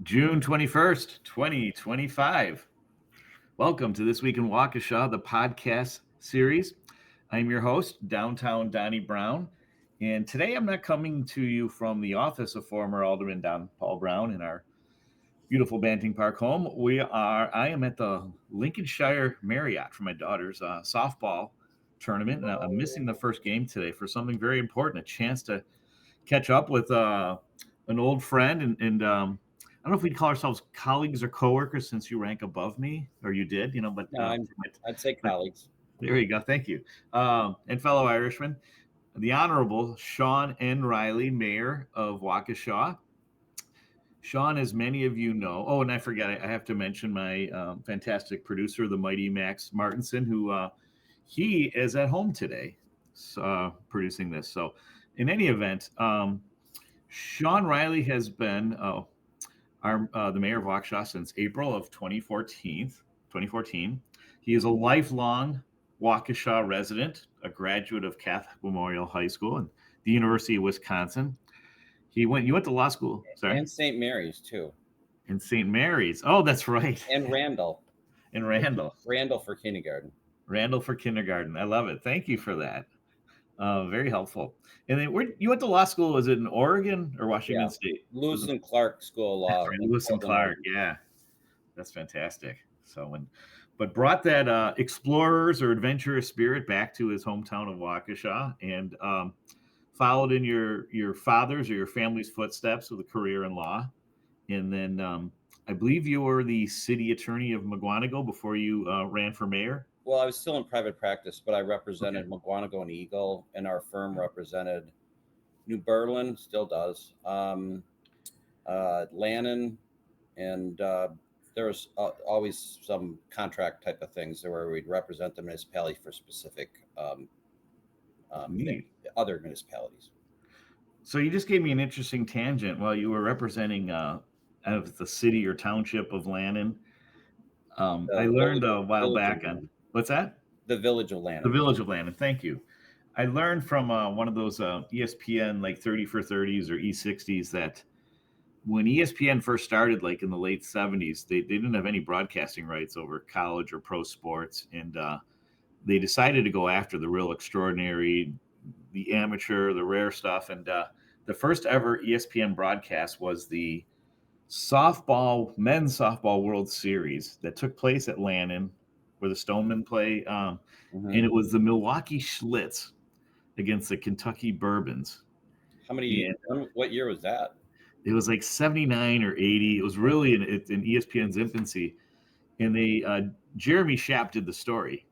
June 21st, 2025. Welcome to This Week in Waukesha, the podcast series. I'm your host, Downtown Donnie Brown. And today I'm not coming to you from the office of former Alderman Don Paul Brown in our beautiful Banting Park home. I am at the Lincolnshire Marriott for my daughter's softball tournament. And I'm missing the first game today for something very important, a chance to catch up with an old friend and I don't know if we'd call ourselves colleagues or coworkers since you rank above me, or you did, but No, I'd say my, colleagues. there you go. Thank you. And fellow Irishman, the Honorable Shawn N. Reilly, Mayor of Waukesha. Shawn, as many of you know, oh, and I forget, I have to mention my fantastic producer, the mighty Max Martinson, who he is at home today producing this. So, in any event, Shawn Reilly has been the mayor of Waukesha since April of 2014. He is a lifelong Waukesha resident, a graduate of Catholic Memorial High School and the University of Wisconsin. You went to law school, sorry, And St. Mary's too. in St. Mary's. Oh, that's right, And Randall. in Randall. Randall for kindergarten. Randall for kindergarten. I love it. Thank you for that. Very helpful. And then you went to law school? Was it in Oregon or Washington Yeah. State? Lewis and Clark School of That's Law. right, in Lewis and Portland, Clark. Oregon. Yeah, that's fantastic. But brought that explorers or adventurous spirit back to his hometown of Waukesha, and followed in your father's or your family's footsteps with a career in law. And then I believe you were the city attorney of McGuanago before you ran for mayor. Well, I was still in private practice, but I Okay. represented McGuanago and Eagle, and our firm represented New Berlin, still does, Lannon, and there was always some contract type of things where we'd represent the municipality for specific Neat. other municipalities. So you just gave me an interesting tangent while you were representing of the city or township of Lannon. I The learned village, a while village of back on Lannon. what's that? The village of The Lannon. Village of Lannon. Thank you. I learned from one of those ESPN like 30 for 30s or E60s that when ESPN first started, like in the late 70s, they didn't have any broadcasting rights over college or pro sports. And they decided to go after the real extraordinary, the amateur, the rare stuff. And the first ever ESPN broadcast was the men's softball World Series that took place at Lannon, where the Stonemen play. And Hmm. it was the Milwaukee Schlitz against the Kentucky Bourbons. How many? And What year was that? it was like 79 or 80. It was really in ESPN's infancy. And Jeremy Schaap did the story.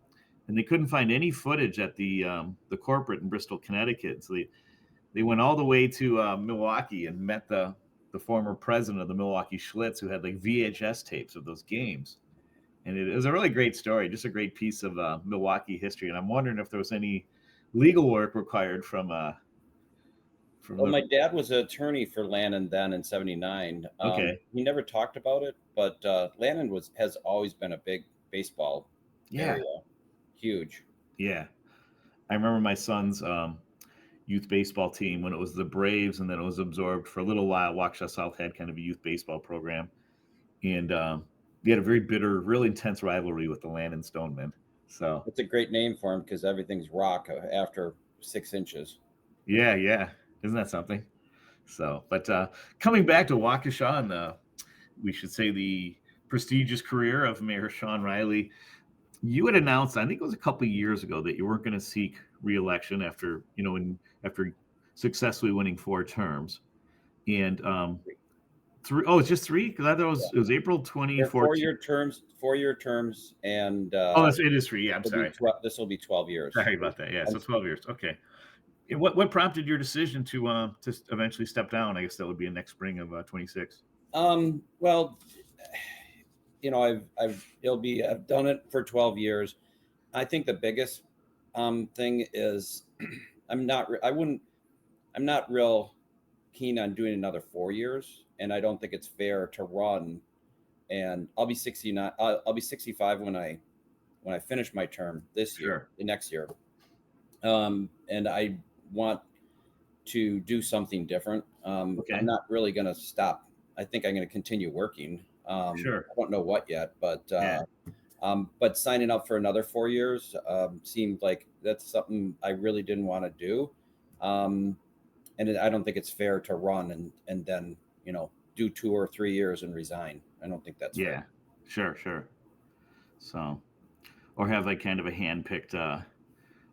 And they couldn't find any footage at the corporate in Bristol, Connecticut. So they went all the way to Milwaukee and met the former president of the Milwaukee Schlitz, who had like VHS tapes of those games. And it was a really great story, just a great piece of Milwaukee history. And I'm wondering if there was any legal work required from Well, the. my dad was an attorney for Lannon then in '79. Okay, He never talked about it, but Lannon has always been a big baseball yeah, area, huge. yeah. I remember my son's youth baseball team when it was the Braves, and then it was absorbed for a little while. Waukesha South had kind of a youth baseball program, and they had a very bitter, really intense rivalry with the Landon Stonemen. So It's a great name for him because everything's rock after 6 inches. yeah, yeah, isn't that something? So, but coming back to Waukesha and we should say the prestigious career of Mayor Shawn Reilly, you had announced, I think it was a couple of years ago, that you weren't going to seek reelection after successfully winning 4 terms. And three, oh, it's just three? Because I thought it was April They're 2014. four-year terms, and Oh, it is three. Yeah, I'm sorry. this will be 12 years. Sorry about that. Yeah, I'm so 12 years. Okay. And what prompted your decision to eventually step down? I guess that would be in next spring of 26. Well, I've done it for 12 years. I think the biggest thing is I'm not re- I wouldn't I'm not real keen on doing another 4 years, and I don't think it's fair to run. And I'll be 69. I'll be 65 when I finish my term this year, Sure. the next year. And I want to do something different. I'm Okay. not really going to stop I think I'm going to continue working. Sure. I don't know what yet, Yeah. but signing up for another 4 years seemed like that's something I really didn't want to do. I don't think it's fair to run and then, do 2 or 3 years and resign. I don't think that's fair. Yeah. Sure. So, or have like kind of a hand-picked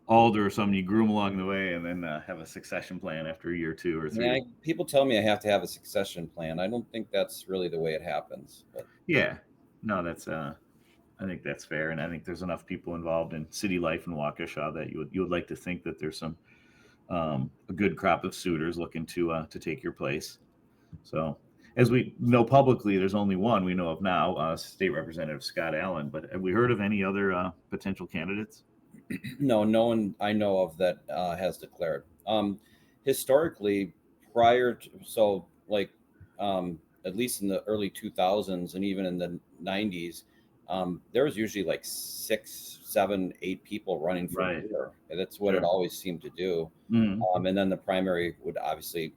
alder or something you groom along the way, and then have a succession plan after a year, 2 or 3. People tell me I have to have a succession plan. I don't think that's really the way it happens. But Yeah. No, that's I think that's fair, and I think there's enough people involved in city life in Waukesha that you would like to think that there's some a good crop of suitors looking to take your place. So, as we know publicly, there's only one we know of now, State Representative Scott Allen. But have we heard of any other potential candidates? no one I know of that has declared. Historically, prior to, so like at least in the early 2000s and even in the 90s, there was usually like 6, 7, 8 people running for Right. mayor. And that's what it Sure. always seemed to do. Mm. And then the primary would obviously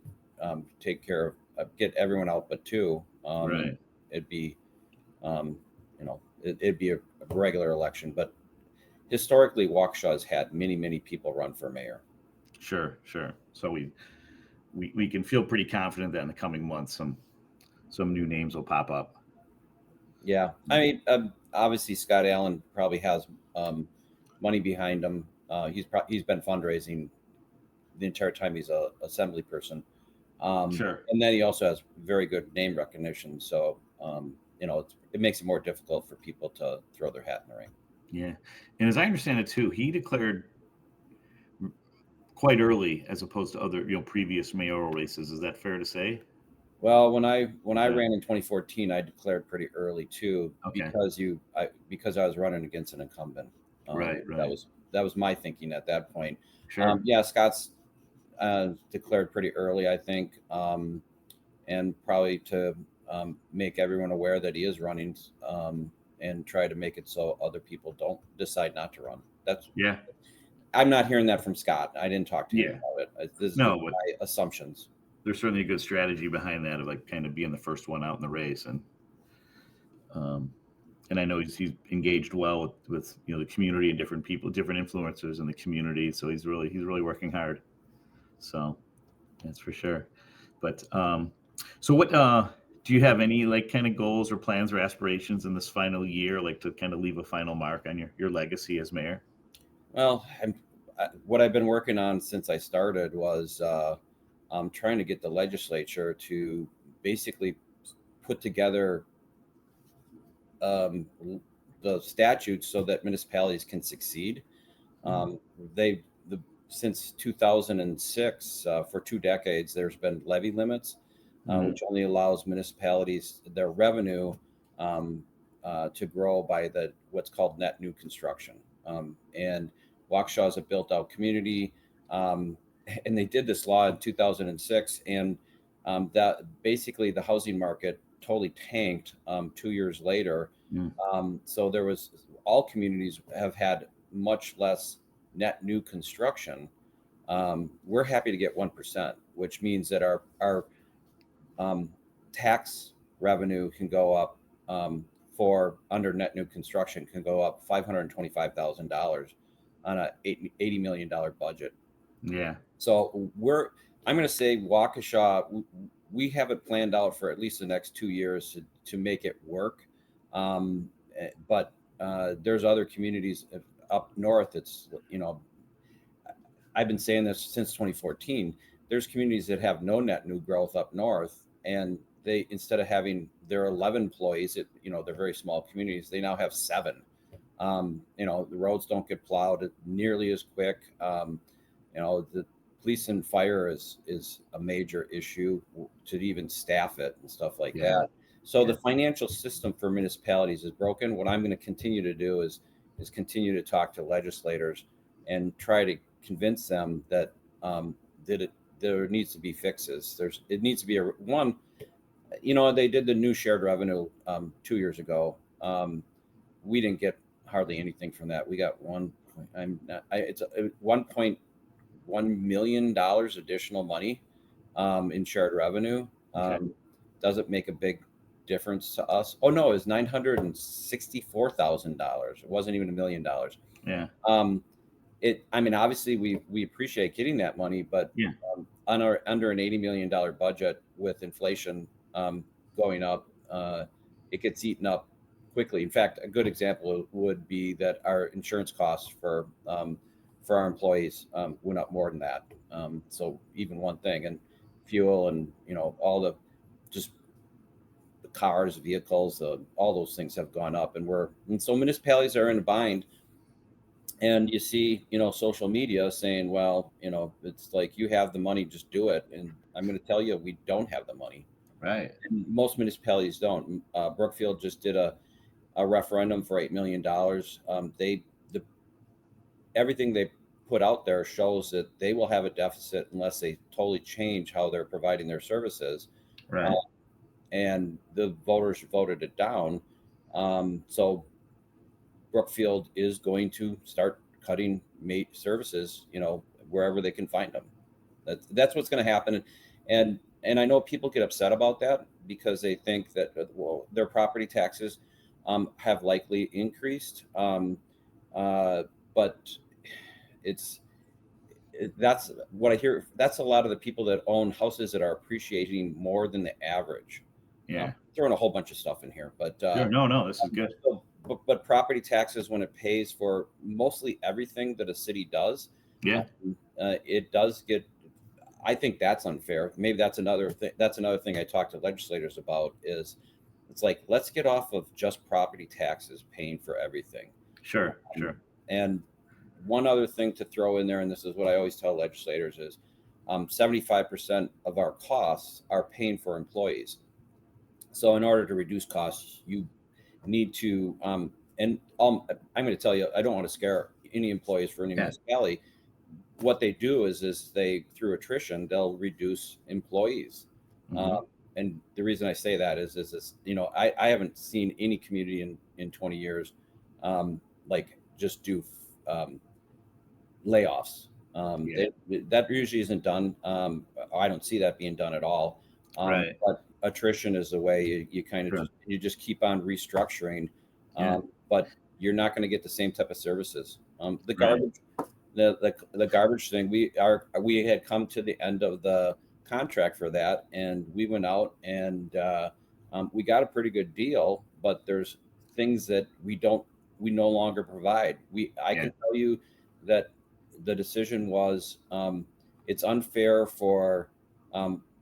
take care of get everyone out but two. And Right. it'd be, it'd be a regular election. But historically, Waukesha has had many people run for mayor. Sure. So we can feel pretty confident that in the coming months some new names will pop up. Yeah, I mean, obviously Scott Allen probably has money behind him. He's been fundraising the entire time he's a assembly person, Sure. and then he also has very good name recognition. So it makes it more difficult for people to throw their hat in the ring. Yeah. And as I understand it too, he declared quite early as opposed to other previous mayoral races. Is that fair to say? Well, when I Yeah. ran in 2014, I declared pretty early too Okay. because I was running against an incumbent. Right. That was my thinking at that point. Sure. Yeah, Scott's declared pretty early, I think, and probably to make everyone aware that he is running, and try to make it so other people don't decide not to run. Yeah. I'm not hearing that from Scott. I didn't talk to him Yeah. about it. This is No, just but my assumptions. there's certainly a good strategy behind that of like kind of being the first one out in the race, um, and I know he's engaged well with the community and different people, different influencers in the community. So he's really working hard. So that's for sure. But so what do you have any like kind of goals or plans or aspirations in this final year, like to kind of leave a final mark on your legacy as mayor? Well, what I've been working on since I started was trying to get the legislature to basically put together um, the statutes so that municipalities can succeed. Um, they the Since 2006, for 2 decades, there's been levy limits, Mm. which only allows municipalities their revenue to grow by what's called net new construction. And Waukesha is a built-out community, and they did this law in 2006, and that basically the housing market totally tanked 2 years later. Mm. So all communities have had much less net new construction. We're happy to get 1%, which means that our tax revenue can go up, for under net new construction can go up $525,000 on a $80 million budget. Yeah. So I'm going to say Waukesha, we have it planned out for at least the next 2 years to make it work. But there's other communities up north. I've been saying this since 2014. There's communities that have no net new growth up north, and they, instead of having their 11 employees, they're very small communities, they now have 7. The roads don't get plowed nearly as quick. The police and fire is a major issue to even staff it and stuff like Yeah. that. So Yeah. the financial system for municipalities is broken. What I'm going to continue to do is continue to talk to legislators and try to convince them that there needs to be fixes. It needs to be one. They did the new shared revenue 2 years ago. We didn't get hardly anything from that. We got it's $1.1 million additional money in shared revenue. Okay. doesn't make a big difference to us. Oh no, it's $964,000. It wasn't even $1 million. Yeah. I mean, obviously we appreciate getting that money, but Yeah. under an $80 million budget with inflation going up, it gets eaten up quickly. In fact, a good example would be that our insurance costs for our employees went up more than that. So even one thing, and fuel, and all the just the cars, vehicles, all those things have gone up, and so municipalities are in a bind. And you see, social media saying, well, it's like, you have the money, just do it. And I'm going to tell you, we don't have the money. Right. And most municipalities don't. Brookfield just did a referendum for $8 million. Everything they put out there shows that they will have a deficit unless they totally change how they're providing their services. Right. And the voters voted it down. So Brookfield is going to start cutting services, wherever they can find them. That's what's going to happen. And I know people get upset about that because they think that, well, their property taxes have likely increased. But that's what I hear. That's a lot of the people that own houses that are appreciating more than the average. Yeah. Throwing a whole bunch of stuff in here, but Sure. No, this is good. But property taxes, when it pays for mostly everything that a city does, Yeah. It does get. I think that's unfair. Maybe that's another thing. That's another thing I talk to legislators about. Is it's like, let's get off of just property taxes paying for everything. Sure. And one other thing to throw in there, and this is what I always tell legislators, is 75% of our costs are paying for employees. So in order to reduce costs, you need to, and I'm going to tell you, I don't want to scare any employees for any municipality. What they do is they, through attrition, they'll reduce employees. Mm-hmm. And the reason I say that is this, I haven't seen any community in 20 years like just do layoffs. That usually isn't done. I don't see that being done at all. Right. But attrition is the way you kind of just keep on restructuring. But you're not going to get the same type of services. The garbage, the garbage thing. We had come to the end of the contract for that, and we went out and we got a pretty good deal. But there's things that we no longer provide. I can tell you that the decision was it's unfair for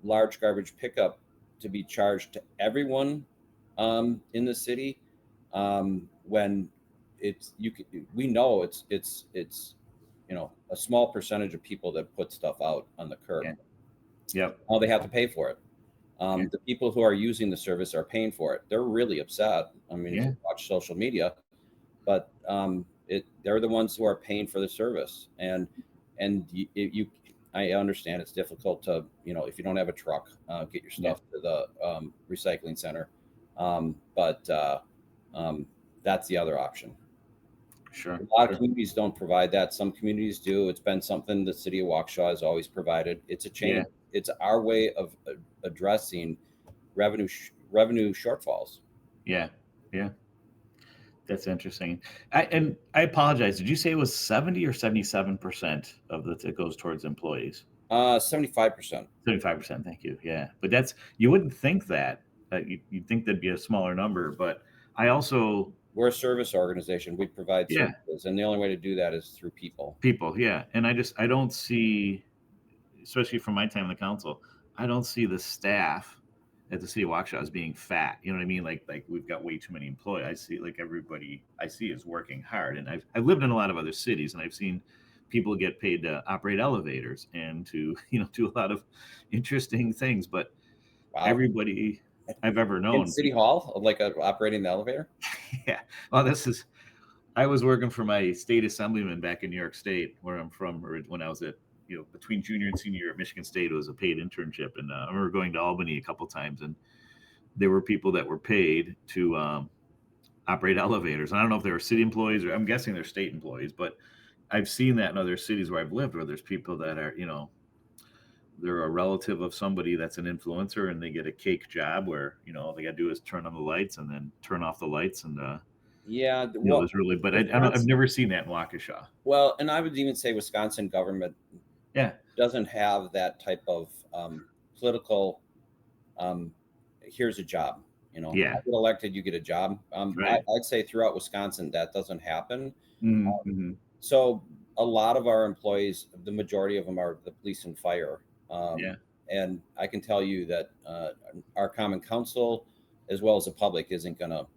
large garbage pickup to be charged to everyone in the city when we know it's a small percentage of people that put stuff out on the curb. Yep. All they have to pay for it. The people who are using the service are paying for it. They're really upset. I mean, if you watch social media, but they're the ones who are paying for the service. And I understand it's difficult to, if you don't have a truck, get your stuff to the recycling center. But that's the other option. Sure. A lot of communities don't provide that. Some communities do. It's been something the city of Waukesha has always provided. It's a change. Yeah. It's our way of addressing revenue shortfalls. Yeah. That's interesting. I apologize. Did you say it was 70 or 77% of that goes towards employees? 75%. 75%. Thank you. Yeah, but you wouldn't think that. You'd think that'd be a smaller number, but we're a service organization. We provide services, and the only way to do that is through people. Yeah. And I don't see, especially from my time in the council, I don't see the staff at the city of Waukesha as being fat. You know what I mean? Like we've got way too many employees. I see like everybody I see is working hard. And I've lived in a lot of other cities, and I've seen people get paid to operate elevators and to, do a lot of interesting things. But everybody I've ever known in City Hall, like operating the elevator. Yeah. Well, I was working for my state assemblyman back in New York State, where I'm from, or when I was at, between junior and senior year at Michigan State. It was a paid internship. And I remember going to Albany a couple times, and there were people that were paid to operate elevators. And I don't know if they were city employees, or I'm guessing they're state employees, but I've seen that in other cities where I've lived, where there's people that are, they're a relative of somebody that's an influencer, and they get a cake job where all they got to do is turn on the lights and then turn off the lights, and Yeah, it well, was really. But I've Wisconsin, never seen that in Waukesha. well, and I would even say Wisconsin government Yeah, doesn't have that type of political. Um, Here's a job. I yeah, get elected, you get a job. right. I'd say throughout Wisconsin that doesn't happen. Mm-hmm. So a lot of our employees, the majority of them are the police and fire. Yeah, And I can tell you that our common council, as well as the public, isn't gonna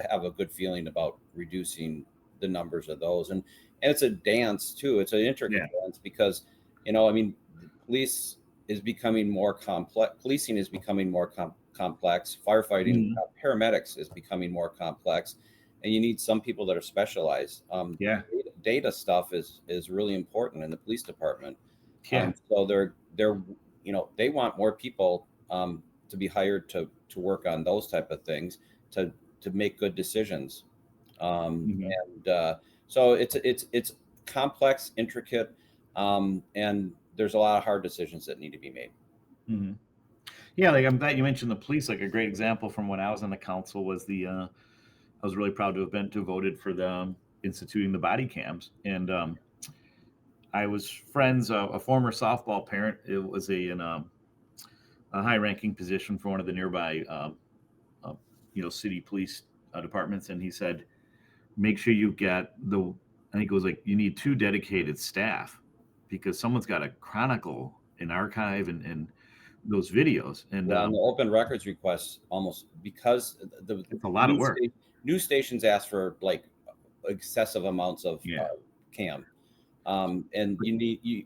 have a good feeling about reducing the numbers of those. And it's a dance too. It's an intricate yeah. dance because, I mean, the police is becoming more complex. Policing is becoming more complex. Firefighting, Mhm. paramedics is becoming more complex, and you need some people that are specialized. Yeah, Data stuff is really important in the police department. yeah. So they want more people to be hired to work on those type of things to make good decisions. Hmm. And so it's complex, intricate, and there's a lot of hard decisions that need to be made. Hmm. Yeah, like I'm glad you mentioned the police. Like a great example from when I was on the council was I was really proud to have been voted for the instituting the body cams, and I was friends, a former softball parent. It was a high-ranking position for one of the nearby, uh, city police departments, and he said, make sure you get I think it was like you need two dedicated staff because someone's got to chronicle and archive and those videos, and Yeah, and the open records requests almost because the it's a lot of work. news stations ask for like excessive amounts of Yeah, cam, and we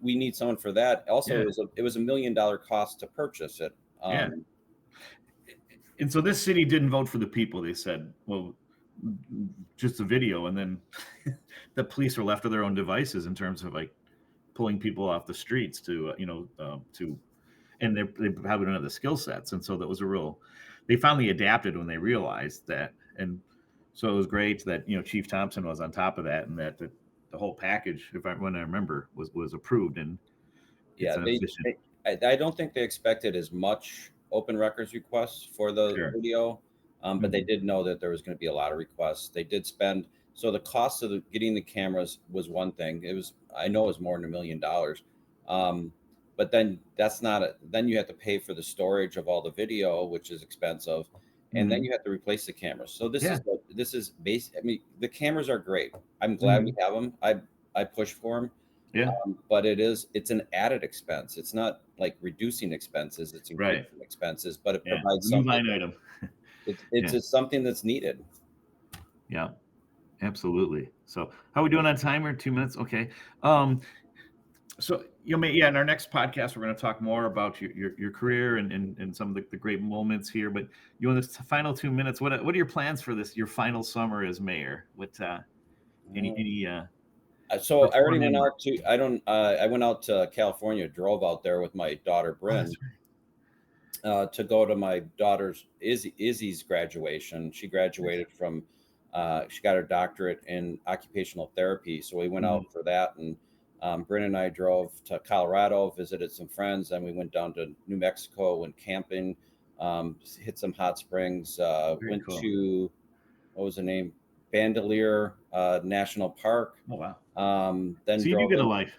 need someone for that. Also, yeah, it was $1 million cost to purchase it. yeah. Um, And so this city didn't vote for the people. They said, well, just a video, and then the police are left to their own devices in terms of like pulling people off the streets to and they probably don't have the skill sets, and so that was a real. They finally adapted when they realized that, and so it was great that Chief Thompson was on top of that, and that the whole package, when I remember, was approved, and it's yeah, an efficient. I don't think they expected as much open records requests for the Sure. video, but they Hmm. did know that there was going to be a lot of requests. They did spend, so the cost of getting the cameras was one thing. I know it was more than $1 million. Um, but then that's not it. Then you have to pay for the storage of all the video, which is expensive. And then Hmm. you have to replace the cameras. So Yeah. this is base. I mean, the cameras are great. I'm glad we Hmm. have them. I push for them, Yeah. but it's an added expense. It's not like reducing expenses, it's Right. increasing expenses, but it Yeah. provides New something. line item. It's Yeah. just something that's needed. Yeah. Absolutely. So, how are we doing on timer? 2 minutes. Okay. Um, so yeah, in our next podcast, we're going to talk more about your career and some of the great moments here. But you in this final 2 minutes, what are your plans for this? Your final summer as mayor? What any So I already went performing? out to I don't I went out to California, drove out there with my daughter Oh, that's Bryn, to go to my daughter's Izzy's graduation. She right. graduated from she got her doctorate in occupational therapy, so we went Mhm. out for that. And Bryn and I drove to Colorado, visited some friends, then we went down to New Mexico, went camping, hit some hot springs, Very went cool. to, what was the name, Bandelier National Park, Oh wow. then So you do drove get a in. life.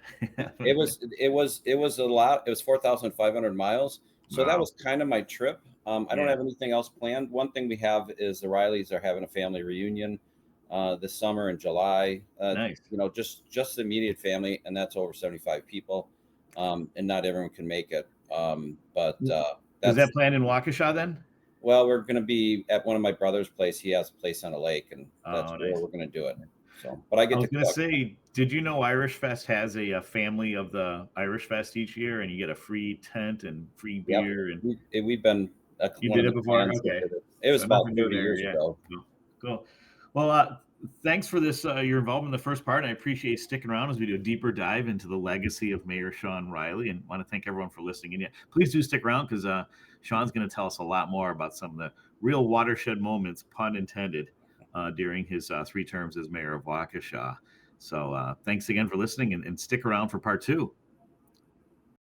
It was a lot. It was 4,500 miles. So that Wow. was kind of my trip. I don't Yeah. have anything else planned. One thing we have is the Rileys are having a family reunion this summer in July. Nice. Just the immediate family, and that's over 75 people, and not everyone can make it. But Is that that's planned in Waukesha then? well, we're going to be at one of my brother's place. He has a place on a lake, and that's Oh, where nice. we're going to do it. So, but I I get was to gonna cook. say, did you know Irish Fest has a family of the Irish Fest each year, and you get a free tent and free Yep, beer, and we've been you one did of it the before? clans that Okay, did it. It was so about nothing new 30 there. years Yeah, ago. cool. Cool. Well, thanks for this your involvement in the first part. I appreciate sticking around as we do a deeper dive into the legacy of Mayor Shawn Reilly, and want to thank everyone for listening. And yeah, please do stick around because Sean's going to tell us a lot more about some of the real watershed moments, pun intended, during his 3 terms as mayor of Waukesha. So thanks again for listening, and stick around for part 2.